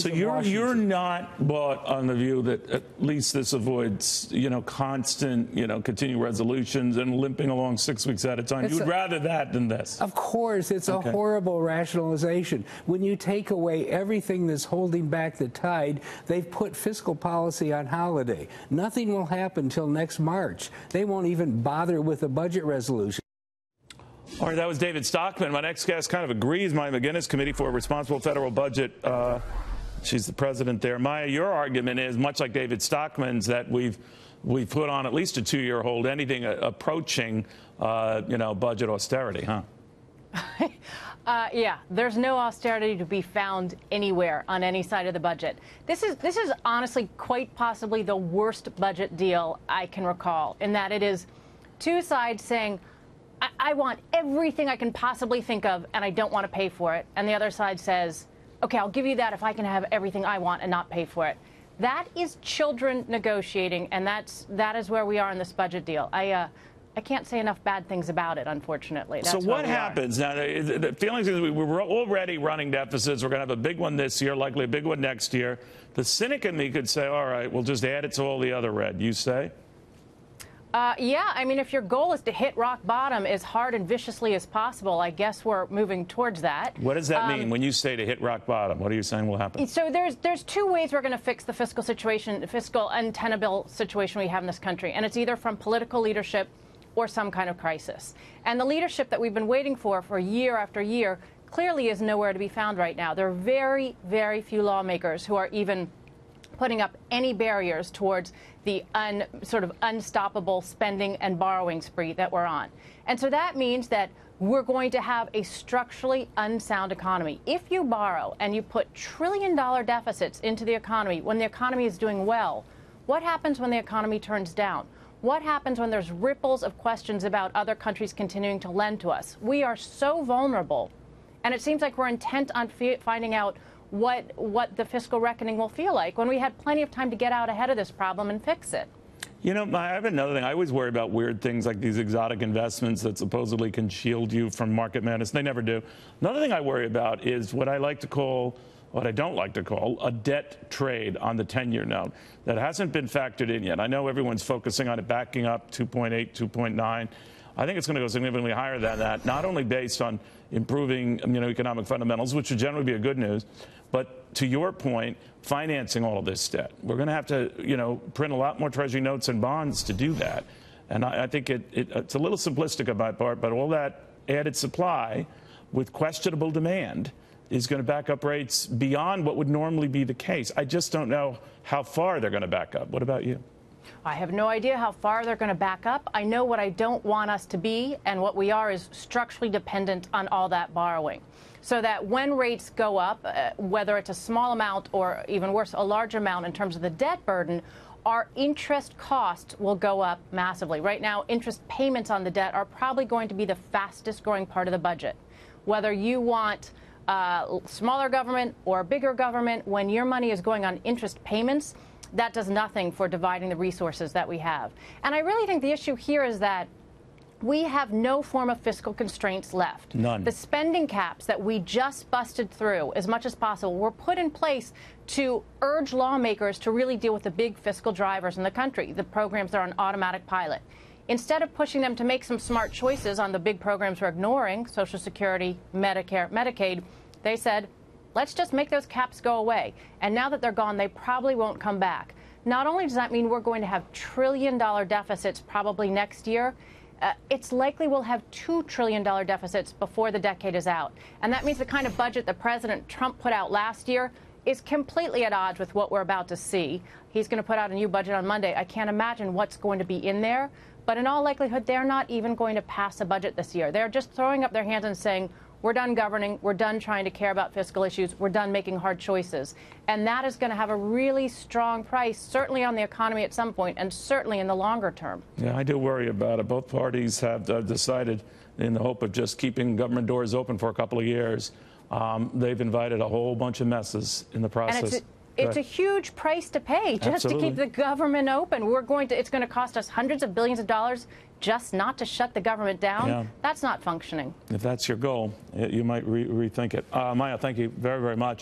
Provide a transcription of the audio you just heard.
So you're not bought on the view that at least this avoids, constant, continuing resolutions and limping along 6 weeks at a time. You'd rather that than this. Of course, it's a horrible rationalization. When you take away everything that's holding back the tide, they've put fiscal policy on holiday. Nothing will happen until next March. They won't even bother with a budget resolution. All right, that was David Stockman. My next guest kind of agrees. My MacGuineas Committee for a Responsible Federal Budget. She's the president there. Maya, your argument is, much like David Stockman's, that we've put on at least a 2-year hold anything approaching, budget austerity, huh? Yeah, there's no austerity to be found anywhere on any side of the budget. This is honestly quite possibly the worst budget deal I can recall, in that it is two sides saying, I want everything I can possibly think of, and I don't want to pay for it. And the other side says, OK, I'll give you that if I can have everything I want and not pay for it. That is children negotiating, and that is where we are in this budget deal. I can't say enough bad things about it, unfortunately. That's so what happens now? The feelings is we're already running deficits. We're going to have a big one this year, likely a big one next year. The cynic in me could say, all right, we'll just add it to all the other red. You say? Yeah, I mean, if your goal is to hit rock bottom as hard and viciously as possible, I guess we're moving towards that. What does that mean when you say to hit rock bottom? What are you saying will happen? So there's two ways we're going to fix the fiscal situation, the fiscal untenable situation we have in this country, and it's either from political leadership or some kind of crisis. And the leadership that we've been waiting for year after year clearly is nowhere to be found right now. There are very, very few lawmakers who are even putting up any barriers towards the sort of unstoppable spending and borrowing spree that we're on. And so that means that we're going to have a structurally unsound economy. If you borrow and you put trillion-dollar deficits into the economy when the economy is doing well, what happens when the economy turns down? What happens when there's ripples of questions about other countries continuing to lend to us? We are so vulnerable, and it seems like we're intent on finding out what the fiscal reckoning will feel like when we had plenty of time to get out ahead of this problem and fix it. I have another thing. I always worry about weird things like these exotic investments that supposedly can shield you from market madness. They never do. Another thing I worry about is what I don't like to call a debt trade on the 10-year note that hasn't been factored in yet. I know everyone's focusing on it backing up 2.8, 2.9. I think it's going to go significantly higher than that, not only based on improving economic fundamentals, which would generally be a good news, but to your point, financing all of this debt. We're going to have to, print a lot more Treasury notes and bonds to do that. And I think it's a little simplistic on my part, but all that added supply with questionable demand is going to back up rates beyond what would normally be the case. I just don't know how far they're going to back up. What about you? I have no idea how far they're going to back up. I know what I don't want us to be, and what we are is structurally dependent on all that borrowing. So that when rates go up, whether it's a small amount or even worse, a large amount in terms of the debt burden, our interest costs will go up massively. Right now, interest payments on the debt are probably going to be the fastest growing part of the budget. Whether you want smaller government or bigger government, when your money is going on interest payments, that does nothing for dividing the resources that we have. And I really think the issue here is that we have no form of fiscal constraints left. None. The spending caps that we just busted through as much as possible were put in place to urge lawmakers to really deal with the big fiscal drivers in the country, the programs that are on automatic pilot. Instead of pushing them to make some smart choices on the big programs we're ignoring, Social Security, Medicare, Medicaid, they said, let's just make those caps go away. And now that they're gone, they probably won't come back. Not only does that mean we're going to have trillion-dollar deficits probably next year, it's likely we'll have $2 trillion deficits before the decade is out. And that means the kind of budget that President Trump put out last year is completely at odds with what we're about to see. He's going to put out a new budget on Monday. I can't imagine what's going to be in there. But in all likelihood, they're not even going to pass a budget this year. They're just throwing up their hands and saying, we're done governing. We're done trying to care about fiscal issues. We're done making hard choices. And that is going to have a really strong price, certainly on the economy at some point, and certainly in the longer term. Yeah, I do worry about it. Both parties have decided, in the hope of just keeping government doors open for a couple of years, they've invited a whole bunch of messes in the process. And it's a huge price to pay just to keep the government open. It's going to cost us hundreds of billions of dollars just not to shut the government down. Yeah. That's not functioning. If that's your goal, you might rethink it. Maya, thank you very, very much.